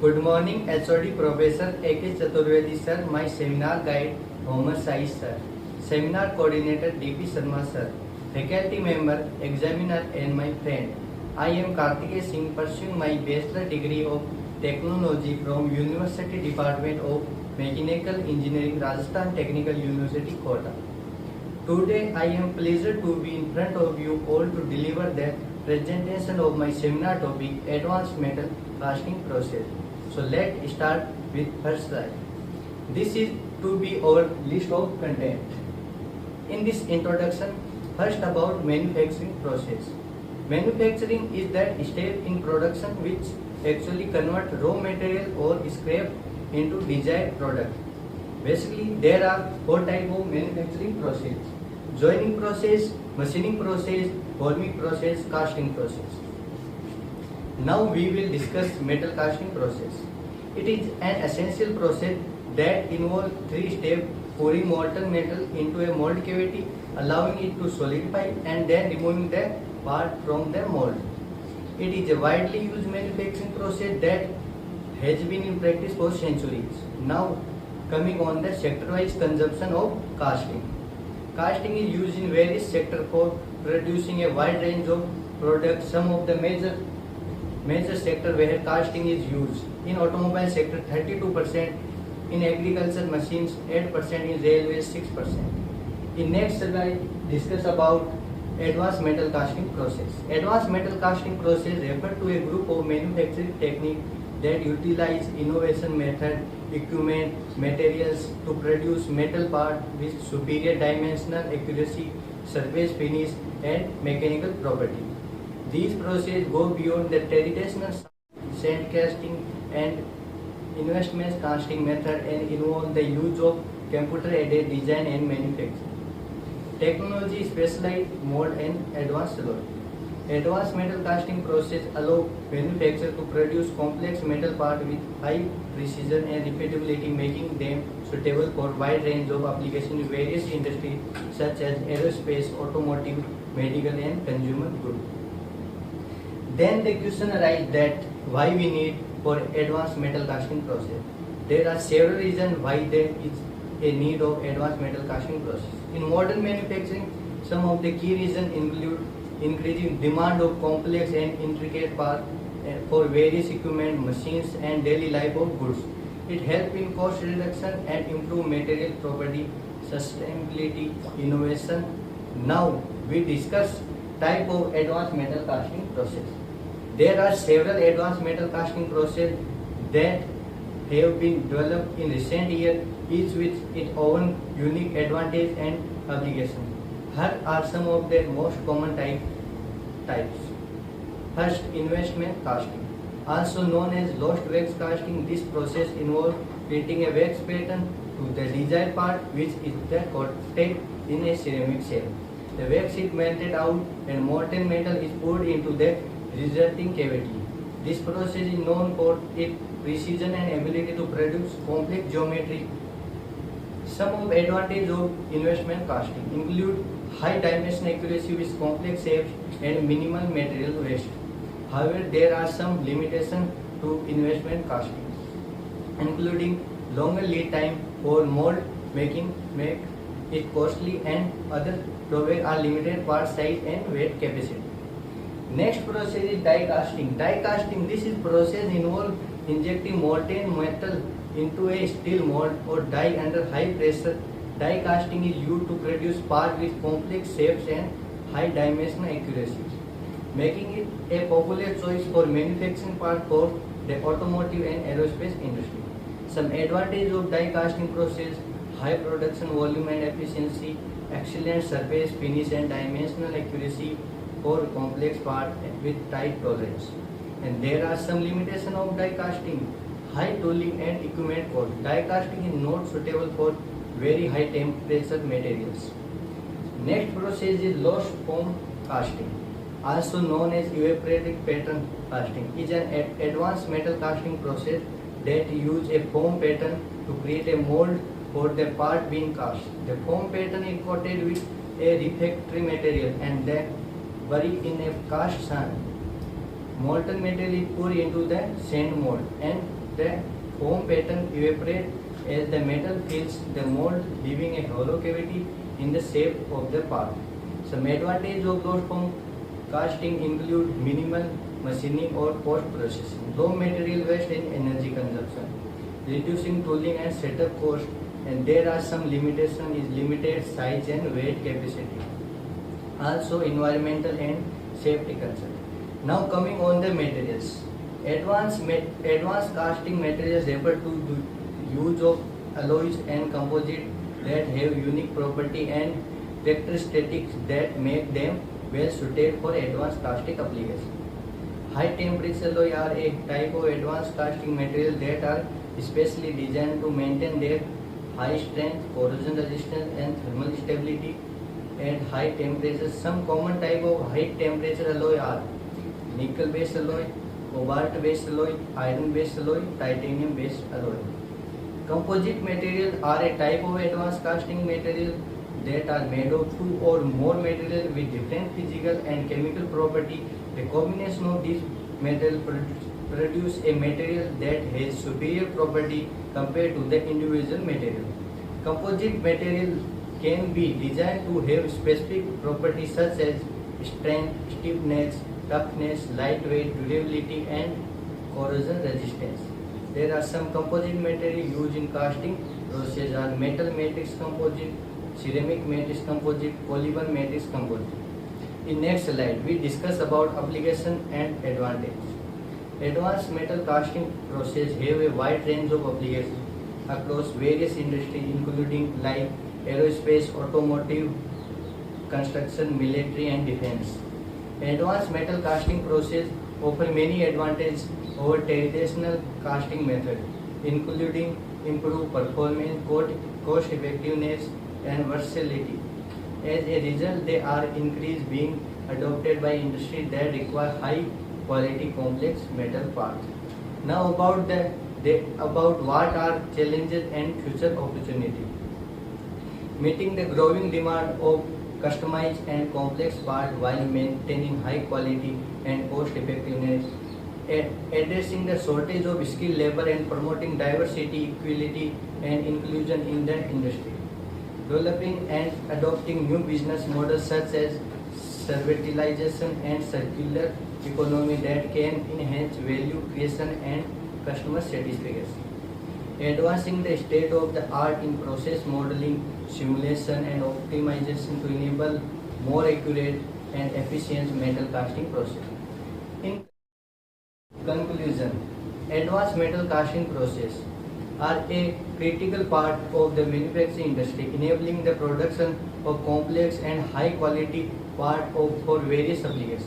Good morning, HOD Professor A.K. Chaturvedi sir, my seminar guide Mohammad Sai sir, seminar coordinator D.P. Sharma sir, faculty member, examiner and my friend. I am Kartikeya Singh pursuing my bachelor degree of technology from University Department of Mechanical Engineering, Rajasthan Technical University, Kota. Today I am pleased to be in front of you all to deliver the presentation of my seminar topic Advanced Metal Casting Process. So let's start with first slide. This is to be our list of content. In this introduction, first about manufacturing process. Manufacturing is that step in production which actually convert raw material or scrap into desired product. Basically, there are four types of manufacturing process: joining process, machining process, forming process, casting process. Now we will discuss metal casting process. It is an essential process that involves three steps: pouring molten metal into a mold cavity, allowing it to solidify, and then removing the part from the mold. It is a widely used manufacturing process that has been in practice for centuries. Now, coming on the sector-wise consumption of casting. Casting is used in various sectors for producing a wide range of products. Some of the major sector where casting is used: in automobile sector 32%, in agriculture machines 8%, in railways 6%. In next slide discuss about advanced metal casting process. Advanced metal casting process refers to a group of manufacturing techniques that utilize innovation method, equipment, materials to produce metal part with superior dimensional accuracy, surface finish and mechanical property. These processes go beyond the traditional sand casting and investment casting method and involve the use of computer-aided design and manufacturing. Technology, specialized mold and advanced load. Advanced metal casting process allow manufacturer to produce complex metal part with high precision and repeatability, making them suitable for wide range of applications in various industries such as aerospace, automotive, medical and consumer goods. Then the question arises that why we need for advanced metal casting process. There are several reasons why there is a need of advanced metal casting process. In modern manufacturing, some of the key reasons include increasing demand of complex and intricate parts for various equipment, machines and daily life of goods. It helps in cost reduction and improve material property, sustainability, innovation. Now we discuss type of advanced metal casting process. There are several advanced metal casting processes that have been developed in recent years, each with its own unique advantage and application. Here are some of the most common types. First, investment casting. Also known as lost wax casting, this process involves creating a wax pattern to the desired part, which is then coated in a ceramic shell. The wax is melted out and molten metal is poured into the resulting cavity. This process is known for its precision and ability to produce complex geometry. Some of the advantages of investment casting include high dimension accuracy with complex shapes and minimal material waste. However, there are some limitations to investment casting, including longer lead time for mold making, make it costly, and other drawbacks are limited part size and weight capacity. Next process is die casting. Die casting, this is process involves injecting molten metal into a steel mold or die under high pressure. Die casting is used to produce parts with complex shapes and high dimensional accuracy, making it a popular choice for manufacturing parts for the automotive and aerospace industry. Some advantages of die casting process: high production volume and efficiency, excellent surface finish and dimensional accuracy for complex parts with tight tolerance. And there are some limitations of die casting: high tooling and equipment cost. Die casting is not suitable for very high temperature materials. Next process is lost foam casting, also known as evaporative pattern casting. It is an advanced metal casting process that uses a foam pattern to create a mold for the part being cast. The foam pattern is coated with a refractory material and then buried in a cast sand. Molten metal is poured into the sand mold and The foam pattern evaporates as the metal fills the mold, leaving a hollow cavity in the shape of the part. Some advantages of low foam casting include minimal machining or post-processing, low material waste and energy consumption, reducing tooling and setup cost, and there are some limitations is limited size and weight capacity. Also environmental and safety concern. Now coming on the materials. Advanced casting materials refer to the use of alloys and composite that have unique property and characteristics that make them well suited for advanced casting application. High temperature alloy are a type of advanced casting material that are specially designed to maintain their high strength, corrosion resistance and thermal stability at high temperatures. Some common type of high temperature alloy are nickel based alloy, cobalt based alloy, iron based alloy, titanium based alloy. Composite materials are a type of advanced casting material that are made of two or more materials with different physical and chemical property. The combination of these materials produce a material that has superior property compared to the individual material. Composite material can be designed to have specific properties such as strength, stiffness, toughness, lightweight, durability and corrosion resistance. There are some composite materials used in casting process are metal matrix composite, ceramic matrix composite, polymer matrix composite. In next slide, we discuss about application and advantage. Advanced metal casting process have a wide range of applications across various industries including like aerospace, automotive, construction, military and defense. Advanced metal casting process offer many advantages over traditional casting method, including improved performance, cost effectiveness and versatility. As a result, they are increased being adopted by industry that require high quality complex metal parts. Now about what are challenges and future opportunity. Meeting the growing demand of customized and complex parts while maintaining high quality and cost effectiveness, addressing the shortage of skilled labor and promoting diversity, equality and inclusion in the industry. Developing and adopting new business models such as servitization and circular economy that can enhance value creation and customer satisfaction. Advancing the state of the art in process modeling, simulation and optimization to enable more accurate and efficient metal casting process. In conclusion, advanced metal casting process are a critical part of the manufacturing industry, enabling the production of complex and high quality parts for various applications.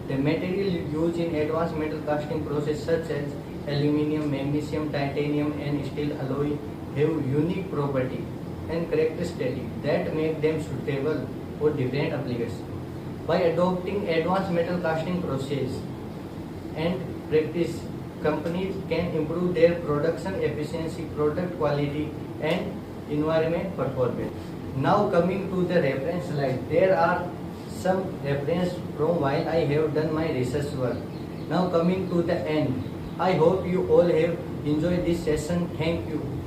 The material used in advanced metal casting process such as aluminum, magnesium, titanium and steel alloy have unique property and characteristics that make them suitable for different applications. By adopting advanced metal casting process and practice, companies can improve their production efficiency, product quality and environment performance. Now coming to the reference slide, there are some reference from while I have done my research work. Now coming to the end, I hope you all have enjoyed this session. Thank you.